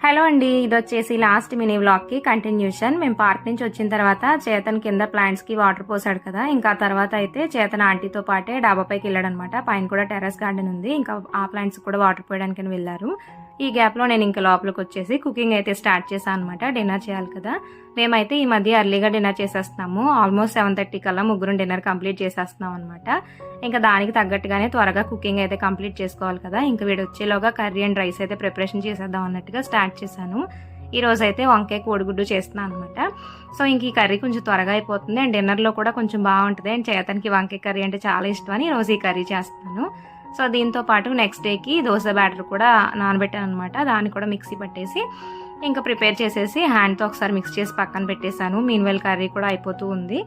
Hello అండి, ఇది వచ్చేసి లాస్ట్ మినీ వ్లాగ్ కి కంటిన్యూషన్. మేము పార్క్ నుంచి వచ్చిన తర్వాత చేతన్ కింద ప్లాంట్స్ కి వాటర్ పోసాడు కదా, ఇంకా తర్వాత అయితే చేతన్ ఆంటీతో పాటే డాబాపైకి వెళ్ళాడు అనమాట. పైన కూడా టెర్రస్ గార్డెన్ ఉంది, ఇంకా ఆ ప్లాంట్స్ కూడా వాటర్ పోయడానికి వెళ్ళారు. ఈ గ్యాప్ లో నేను ఇంకా లోపలికి వచ్చేసి కుకింగ్ అయితే స్టార్ట్ చేశాను అనమాట. డిన్నర్ చేయాలి కదా, మేమైతే ఈ మధ్య ఎర్లీగా డిన్నర్ చేసేస్తున్నాము. ఆల్మోస్ట్ 7:30 కల్లా ముగ్గురు డిన్నర్ కంప్లీట్ చేసేస్తున్నాం అనమాట. ఇంకా దానికి తగ్గట్టుగానే త్వరగా కుకింగ్ అయితే కంప్లీట్ చేసుకోవాలి కదా. ఇంకా వీడు వచ్చేలోగా కర్రీ అండ్ రైస్ అయితే ప్రిపరేషన్ చేసేద్దాం అన్నట్టుగా స్టార్ట్ చేశాను. ఈ రోజు అయితే వంకాయ కోడిగుడ్డు చేస్తున్నాను అనమాట. సో ఇంక ఈ కర్రీ కొంచెం త్వరగా అయిపోతుంది అండ్ డిన్నర్లో కూడా కొంచెం బాగుంటుంది. అండ్ చేతనికి వంకాయ కర్రీ అంటే చాలా ఇష్టం అని ఈరోజు ఈ కర్రీ చేస్తున్నాను. సో దీంతో పాటు నెక్స్ట్ డేకి దోశ బ్యాటర్ కూడా నానబెట్టాను అనమాట. దాన్ని కూడా మిక్సీ పట్టేసి ఇంకా ప్రిపేర్ చేసేసి హ్యాండ్తో ఒకసారి మిక్స్ చేసి పక్కన పెట్టేశాను. మీన్వెల్ కర్రీ కూడా అయిపోతూ ఉంది.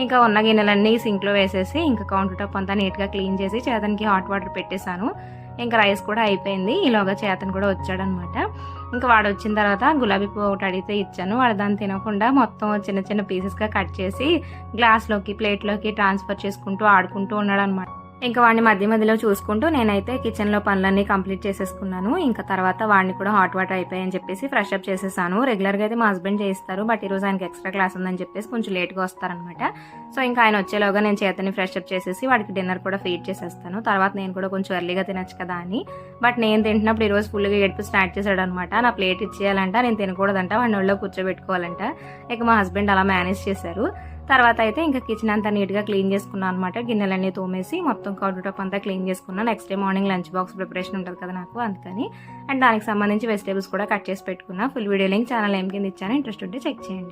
ఇంకా ఉన్న గిన్నెలన్నీ సింక్లో వేసేసి ఇంకా కౌంటర్ టాప్ అంతా నీట్గా క్లీన్ చేసి చేతనికి హాట్ వాటర్ పెట్టేశాను. ఇంకా రైస్ కూడా అయిపోయింది. ఈలోగా చేతన్ కూడా వచ్చాడనమాట. ఇంకా వాడు వచ్చిన తర్వాత గులాబీ పువ్వు ఒకటి అడిగితే ఇచ్చాను. వాడు దాన్ని తినకుండా మొత్తం చిన్న చిన్న పీసెస్గా కట్ చేసి గ్లాస్లోకి ప్లేట్లోకి ట్రాన్స్ఫర్ చేసుకుంటూ ఆడుకుంటూ ఉన్నాడు అనమాట. ఇంకా వాడిని మధ్య మధ్యలో చూసుకుంటూ నేనైతే కిచెన్లో పనులన్నీ కంప్లీట్ చేసేసుకున్నాను. ఇంకా తర్వాత వాడిని కూడా హాట్ వాటర్ అయిపోయాయని చెప్పేసి ఫ్రెష్ అప్ చేసేసాను. రెగ్యులర్గా అయితే మా హస్బెండ్ చేస్తారు, బట్ ఈరోజు ఆయనకి ఎక్స్ట్రా క్లాస్ ఉందని చెప్పేసి కొంచెం లేట్గా వస్తారనమాట. సో ఇంకా ఆయన వచ్చేలోగా నేను చేతని ఫ్రెష్ అప్ చేసేసి వాడికి డిన్నర్ కూడా ఫీడ్ చేసేస్తాను. తర్వాత నేను కూడా కొంచెం ఎర్లీగా తినచ్చు కదా అని. బట్ నేను తింటున్నప్పుడు ఈరోజు ఫుల్గా ఏడుపు స్టార్ట్ చేశాడు అనమాట. నా ప్లేట్ ఇచ్చేయాలంట, నేను తినకూడదంట, వాడిని ఒళ్ళో కూర్చోబెట్టుకోవాలంట. ఇక మా హస్బెండ్ అలా మేనేజ్ చేశారు. తర్వాత అయితే ఇంకా కిచెన్ అంతా నీట్గా క్లీన్ చేసుకున్నాను అనమాట. గిన్నెలన్నీ తోమేసి మొత్తం కౌంటర్ టాప్ అంతా క్లీన్ చేసుకున్నాను. Next day morning lunch box preparation ఉంటుంది కదా నాకు, అందుకని. అండ్ దానికి సంబంధించి వెజిటేబుల్స్ కూడా కట్ చేసి పెట్టుకున్నా. ఫుల్ వీడియో లింక్ ఛానల్ ఏం కింద ఇచ్చాను, ఇంట్రెస్ట్ ఉంటే చెక్ చేయండి.